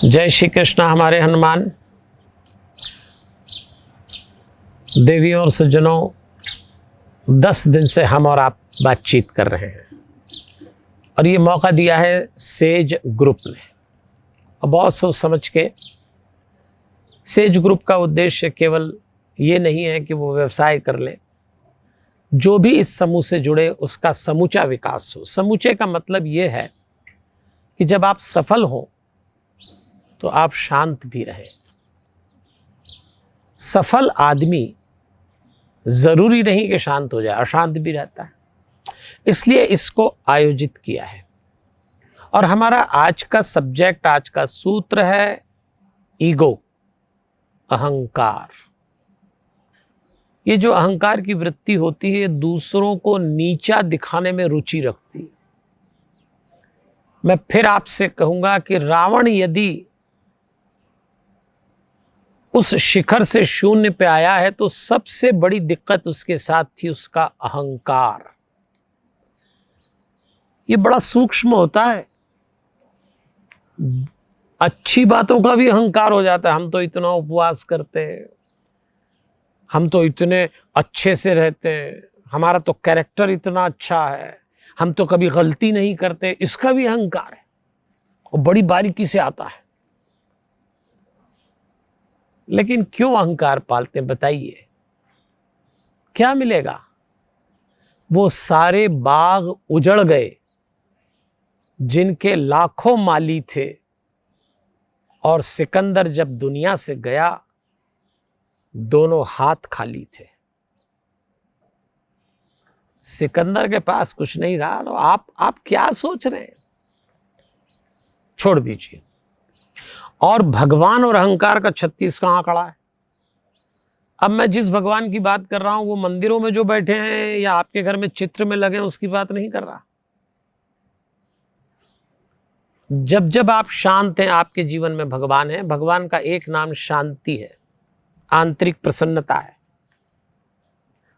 जय श्री कृष्ण। हमारे हनुमान देवियों और सज्जनों, 10 दिन से हम और आप बातचीत कर रहे हैं और ये मौका दिया है सेज ग्रुप ने। और बहुत सोच समझ के सेज ग्रुप का उद्देश्य केवल ये नहीं है कि वो व्यवसाय कर ले, जो भी इस समूह से जुड़े उसका समूचा विकास हो। समूचे का मतलब ये है कि जब आप सफल हो तो आप शांत भी रहे। सफल आदमी जरूरी नहीं कि शांत हो जाए, अशांत भी रहता है। इसलिए इसको आयोजित किया है। और हमारा आज का सब्जेक्ट, आज का सूत्र है ईगो, अहंकार। ये जो अहंकार की वृत्ति होती है, दूसरों को नीचा दिखाने में रुचि रखती है। मैं फिर आपसे कहूंगा कि रावण यदि उस शिखर से शून्य पे आया है तो सबसे बड़ी दिक्कत उसके साथ थी उसका अहंकार। ये बड़ा सूक्ष्म होता है। अच्छी बातों का भी अहंकार हो जाता है। हम तो इतना उपवास करते हैं, हम तो इतने अच्छे से रहते हैं, हमारा तो कैरेक्टर इतना अच्छा है, हम तो कभी गलती नहीं करते। इसका भी अहंकार है और बड़ी बारीकी से आता है। लेकिन क्यों अहंकार पालते हैं बताइए? क्या मिलेगा? वो सारे बाग उजड़ गए जिनके लाखों माली थे, और सिकंदर जब दुनिया से गया दोनों हाथ खाली थे। सिकंदर के पास कुछ नहीं रहा। तो आप क्या सोच रहे हैं? छोड़ दीजिए। और भगवान और अहंकार का 36 कहां खड़ा है? अब मैं जिस भगवान की बात कर रहा हूं वो मंदिरों में जो बैठे हैं या आपके घर में चित्र में लगे हैं उसकी बात नहीं कर रहा। जब जब आप शांत हैं, आपके जीवन में भगवान है। भगवान का एक नाम शांति है, आंतरिक प्रसन्नता है।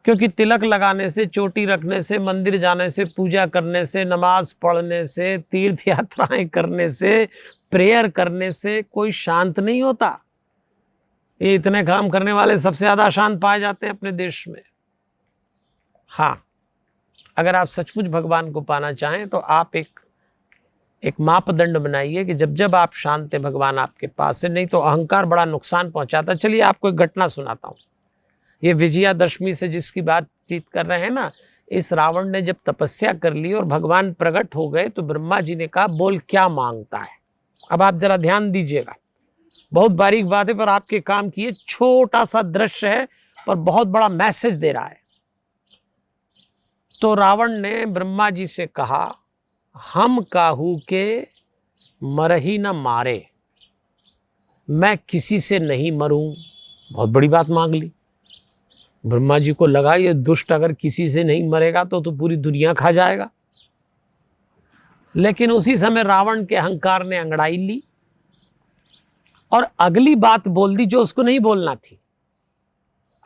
क्योंकि तिलक लगाने से, चोटी रखने से, मंदिर जाने से, पूजा करने से, नमाज पढ़ने से, तीर्थ यात्राएं करने से, प्रेयर करने से कोई शांत नहीं होता। ये इतने काम करने वाले सबसे ज्यादा शांत पाए जाते हैं अपने देश में। हाँ, अगर आप सचमुच भगवान को पाना चाहें तो आप एक मापदंड बनाइए कि जब जब आप शांत हैं भगवान आपके पास है। नहीं तो अहंकार बड़ा नुकसान पहुंचाता है। चलिए आपको एक घटना सुनाता हूं। ये विजयादशमी से जिसकी बातचीत कर रहे हैं ना, इस रावण ने जब तपस्या कर ली और भगवान प्रकट हो गए तो ब्रह्मा जी ने कहा, बोल क्या मांगता है। अब आप जरा ध्यान दीजिएगा, बहुत बारीक बात है पर आपके काम की है। छोटा सा दृश्य है पर बहुत बड़ा मैसेज दे रहा है। तो रावण ने ब्रह्मा जी से कहा, हम काहू के मरही न मारे, मैं किसी से नहीं मरूं। बहुत बड़ी बात मांग ली। ब्रह्मा जी को लगा ये दुष्ट अगर किसी से नहीं मरेगा तो पूरी दुनिया खा जाएगा। लेकिन उसी समय रावण के अहंकार ने अंगड़ाई ली और अगली बात बोल दी जो उसको नहीं बोलना थी।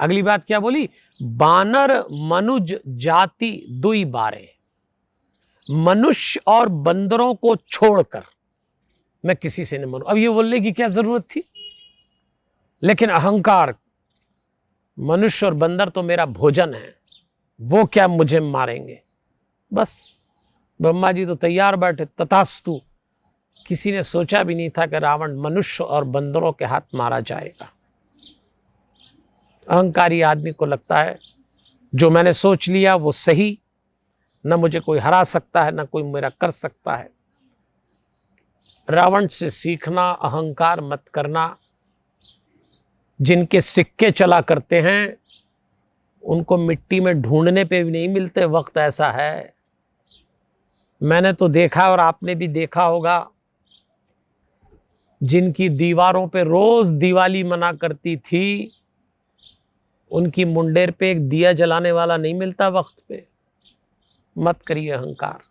अगली बात क्या बोली? बानर मनुज जाति दुई बारे, मनुष्य और बंदरों को छोड़कर मैं किसी से नहीं मरूं। अब ये बोलने की क्या जरूरत थी? लेकिन अहंकार, मनुष्य और बंदर तो मेरा भोजन है, वो क्या मुझे मारेंगे। बस ब्रह्मा जी तो तैयार बैठे, तथास्तु। किसी ने सोचा भी नहीं था कि रावण मनुष्य और बंदरों के हाथ मारा जाएगा। अहंकारी आदमी को लगता है जो मैंने सोच लिया वो सही, न मुझे कोई हरा सकता है, न कोई मेरा कर सकता है। रावण से सीखना, अहंकार मत करना। जिनके सिक्के चला करते हैं उनको मिट्टी में ढूंढने पे भी नहीं मिलते। वक्त ऐसा है, मैंने तो देखा और आपने भी देखा होगा, जिनकी दीवारों पे रोज दिवाली मना करती थी, उनकी मुंडेर पे एक दिया जलाने वाला नहीं मिलता वक्त पे। मत करिए अहंकार,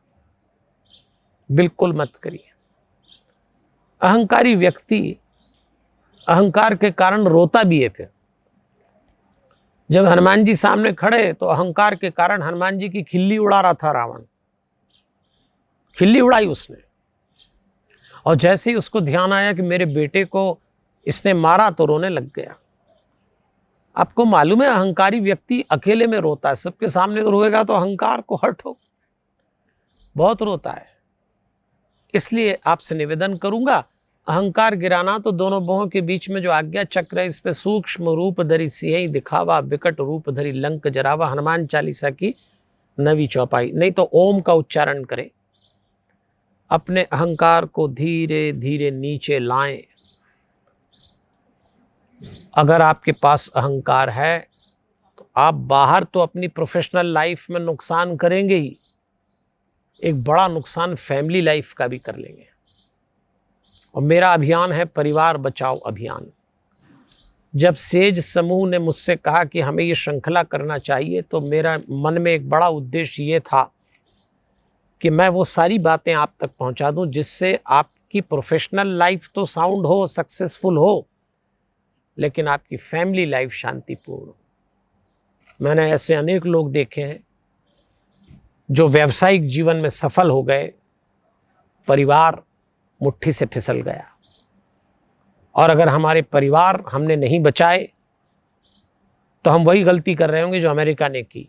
बिल्कुल मत करिए। अहंकारी व्यक्ति अहंकार के कारण रोता भी है। फिर जब हनुमान जी सामने खड़े तो अहंकार के कारण हनुमान जी की खिल्ली उड़ा रहा था रावण। खिल्ली उड़ाई उसने और जैसे ही उसको ध्यान आया कि मेरे बेटे को इसने मारा तो रोने लग गया। आपको मालूम है अहंकारी व्यक्ति अकेले में रोता है, सबके सामने रोएगा तो अहंकार को हर्ट हो, बहुत रोता है। इसलिए आपसे निवेदन करूंगा, अहंकार गिराना तो दोनों बाहों के बीच में जो आज्ञा चक्र है इस पे सूक्ष्म रूप धरी सिंह दिखावा, विकट रूप धरी लंक जरावा, हनुमान चालीसा की 9वीं चौपाई। नहीं तो ओम का उच्चारण करें, अपने अहंकार को धीरे धीरे नीचे लाएं। अगर आपके पास अहंकार है तो आप बाहर तो अपनी प्रोफेशनल लाइफ में नुकसान करेंगे ही, एक बड़ा नुकसान फैमिली लाइफ का भी कर लेंगे। और मेरा अभियान है परिवार बचाओ अभियान। जब सेज समूह ने मुझसे कहा कि हमें ये श्रृंखला करना चाहिए तो मेरा मन में एक बड़ा उद्देश्य ये था कि मैं वो सारी बातें आप तक पहुंचा दूं जिससे आपकी प्रोफेशनल लाइफ तो साउंड हो, सक्सेसफुल हो, लेकिन आपकी फैमिली लाइफ शांतिपूर्ण हो। मैंने ऐसे अनेक लोग देखे हैं जो व्यावसायिक जीवन में सफल हो गए, परिवार मुट्ठी से फिसल गया। और अगर हमारे परिवार हमने नहीं बचाए तो हम वही गलती कर रहे होंगे जो अमेरिका ने की।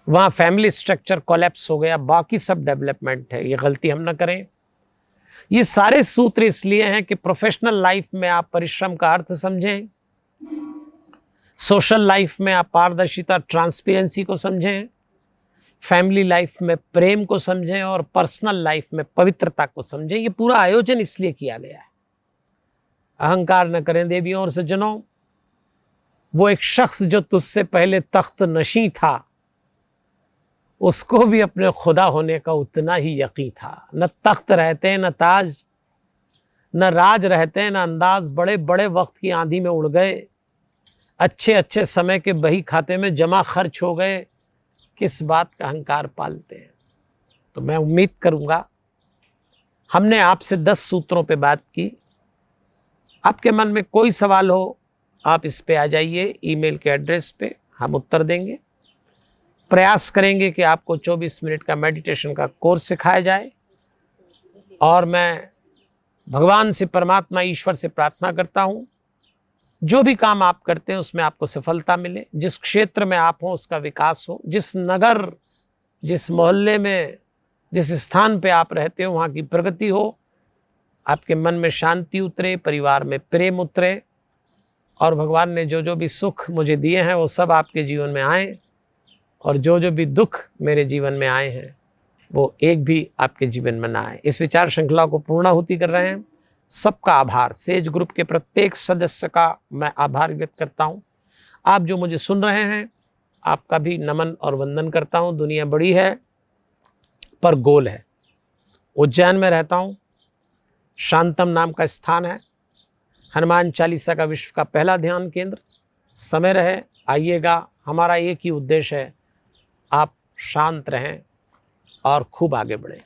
वहाँ फैमिली स्ट्रक्चर कोलैप्स हो गया, बाकी सब डेवलपमेंट है, ये गलती हम ना करें। ये सारे सूत्र इसलिए हैं कि प्रोफेशनल लाइफ में आप परिश्रम का अर्थ समझें, सोशल लाइफ में आप पारदर्शिता ट्रांसपेरेंसी को समझें, फैमिली लाइफ में प्रेम को समझें और पर्सनल लाइफ में पवित्रता को समझें। ये पूरा आयोजन इसलिए किया गया है। अहंकार न करें देवियों और सज्जनों, वो एक शख्स जो तुझसे पहले तख्त नशी था उसको भी अपने खुदा होने का उतना ही यकीन था। न तख्त रहते न ताज, न राज रहते न अंदाज, बड़े बड़े वक्त की आंधी में उड़ गए, अच्छे अच्छे समय के बही खाते में जमा खर्च हो गए, किस बात का अहंकार पालते हैं। तो मैं उम्मीद करूंगा हमने आपसे 10 सूत्रों पे बात की। आपके मन में कोई सवाल हो आप इस पे आ जाइए, ईमेल के एड्रेस पे हम उत्तर देंगे। प्रयास करेंगे कि आपको 24 मिनट का मेडिटेशन का कोर्स सिखाया जाए। और मैं भगवान से, परमात्मा ईश्वर से प्रार्थना करता हूँ जो भी काम आप करते हैं उसमें आपको सफलता मिले, जिस क्षेत्र में आप हो उसका विकास हो, जिस नगर, जिस मोहल्ले में, जिस स्थान पे आप रहते हो वहाँ की प्रगति हो, आपके मन में शांति उतरे, परिवार में प्रेम उतरे और भगवान ने जो जो भी सुख मुझे दिए हैं वो सब आपके जीवन में आए और जो जो भी दुख मेरे जीवन में आए हैं वो एक भी आपके जीवन में ना आए। इस विचार श्रृंखला को पूर्णाहुति कर रहे हैं। सबका आभार, सेज ग्रुप के प्रत्येक सदस्य का मैं आभार व्यक्त करता हूँ। आप जो मुझे सुन रहे हैं आपका भी नमन और वंदन करता हूँ। दुनिया बड़ी है पर गोल है। उज्जैन में रहता हूँ, शांतम नाम का स्थान है, हनुमान चालीसा का विश्व का पहला ध्यान केंद्र। समय रहे आइएगा, हमारा एक ही उद्देश्य है, आप शांत रहें और खूब आगे बढ़ें।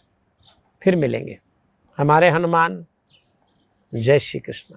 फिर मिलेंगे। हमारे हनुमान। जय श्री कृष्ण।